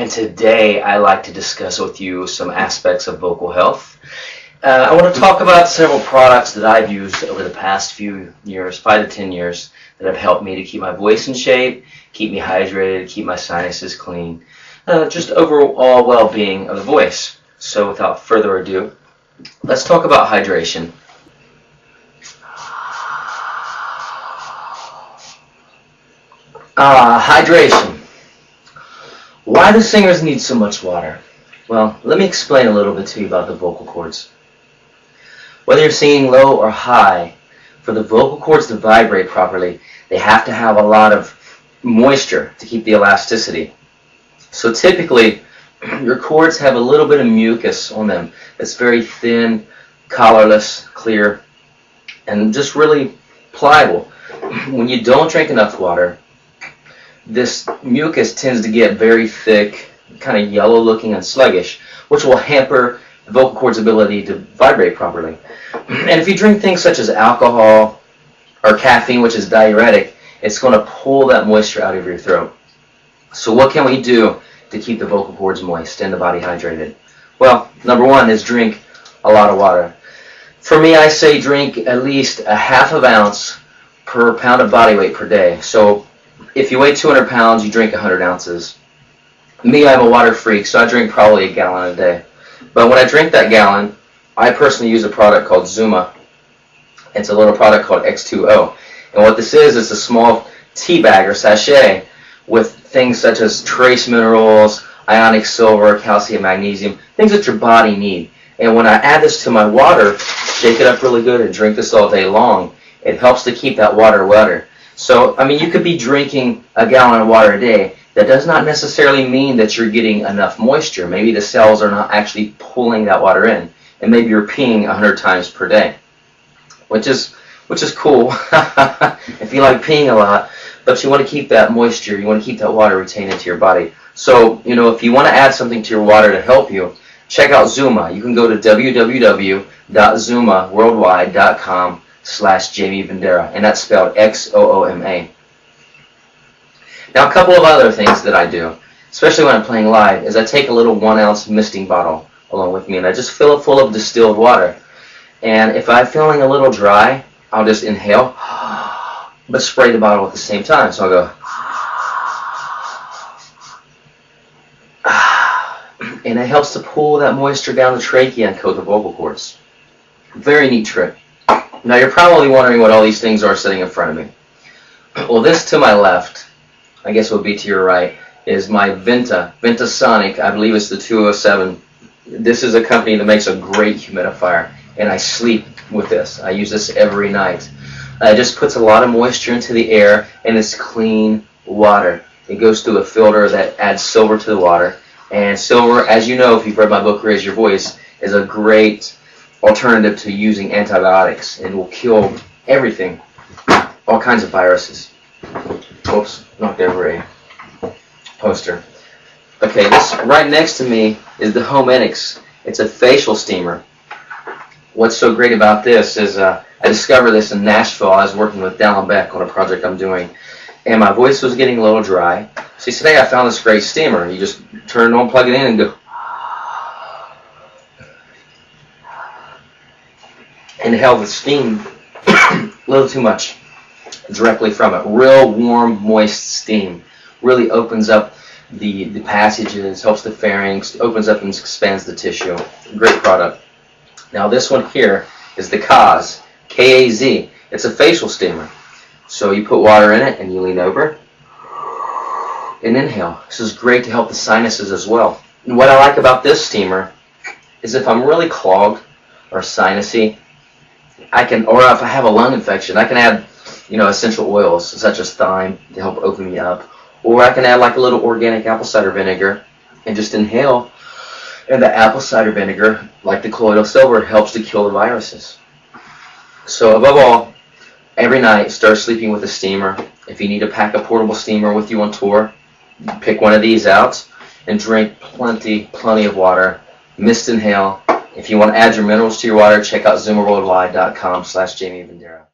and today I like to discuss with you some aspects of vocal health. I want to talk about several products that I've used over the past few years, 5 to 10 years, that have helped me to keep my voice in shape, keep me hydrated, keep my sinuses clean, just overall well-being of the voice. So without further ado, let's talk about hydration. Hydration. Why do singers need so much water? Well, let me explain a little bit to you about the vocal cords. Whether you're singing low or high, for the vocal cords to vibrate properly, they have to have a lot of moisture to keep the elasticity. So typically, your cords have a little bit of mucus on them. It's very thin, colorless, clear, and just really pliable. When you don't drink enough water, this mucus tends to get very thick, kind of yellow looking and sluggish, which will hamper the vocal cord's ability to vibrate properly. And if you drink things such as alcohol or caffeine, which is diuretic, it's going to pull that moisture out of your throat. So what can we do to keep the vocal cords moist and the body hydrated? Well, number one is drink a lot of water. For me, I say drink at least a half of ounce per pound of body weight per day. So if you weigh 200 pounds, you drink 100 ounces. Me, I'm a water freak, so I drink probably a gallon a day. But when I drink that gallon, I personally use a product called Zuma. It's a little product called X2O. And what this is a small tea bag or sachet with things such as trace minerals, ionic silver, calcium, magnesium, things that your body needs. And when I add this to my water, shake it up really good and drink this all day long, it helps to keep that water wetter. So, I mean, you could be drinking a gallon of water a day. That does not necessarily mean that you're getting enough moisture. Maybe the cells are not actually pulling that water in. And maybe you're peeing 100 times per day, which is cool if you like peeing a lot. But you want to keep that moisture, you want to keep that water retained into your body. So, if you want to add something to your water to help you, check out Zuma. You can go to www.zumaworldwide.com/Jaime Vendera, and that's spelled Xooma. Now, a couple of other things that I do, especially when I'm playing live, is I take a little 1-ounce misting bottle along with me, and I just fill it full of distilled water. And if I'm feeling a little dry, I'll just inhale, but spray the bottle at the same time. So I'll go, and it helps to pull that moisture down the trachea and coat the vocal cords. Very neat trick. Now you're probably wondering what all these things are sitting in front of me. Well, this to my left, I guess would be to your right, is my Venta Sonic. I believe it's the 207. This is a company that makes a great humidifier, and I sleep with this. I use this every night. It just puts a lot of moisture into the air, and it's clean water. It goes through a filter that adds silver to the water, and silver, as you know if you've read my book Raise Your Voice, is a great alternative to using antibiotics. It will kill everything, all kinds of viruses. Oops, knocked over a poster. Okay, this right next to me is the Homedics. It's a facial steamer. What's so great about this is I discovered this in Nashville. I was working with Dallin Beck on a project I'm doing, and my voice was getting a little dry. So he said, hey, I found this great steamer. You just turn it on, plug it in, and go. Inhale the steam, a little too much, directly from it. Real warm, moist steam. Really opens up the passages, helps the pharynx, opens up and expands the tissue. Great product. Now this one here is the Kaz, K-A-Z. It's a facial steamer. So you put water in it and you lean over and inhale. This is great to help the sinuses as well. And what I like about this steamer is if I'm really clogged or sinusy, or if I have a lung infection, I can add, essential oils such as thyme to help open me up. Or I can add like a little organic apple cider vinegar and just inhale. And the apple cider vinegar, like the colloidal silver, helps to kill the viruses. So above all, every night start sleeping with a steamer. If you need to pack a portable steamer with you on tour, pick one of these out and drink plenty of water. Mist inhale. If you want to add your minerals to your water, check out zumaworldwide.com/Jaime Vendera.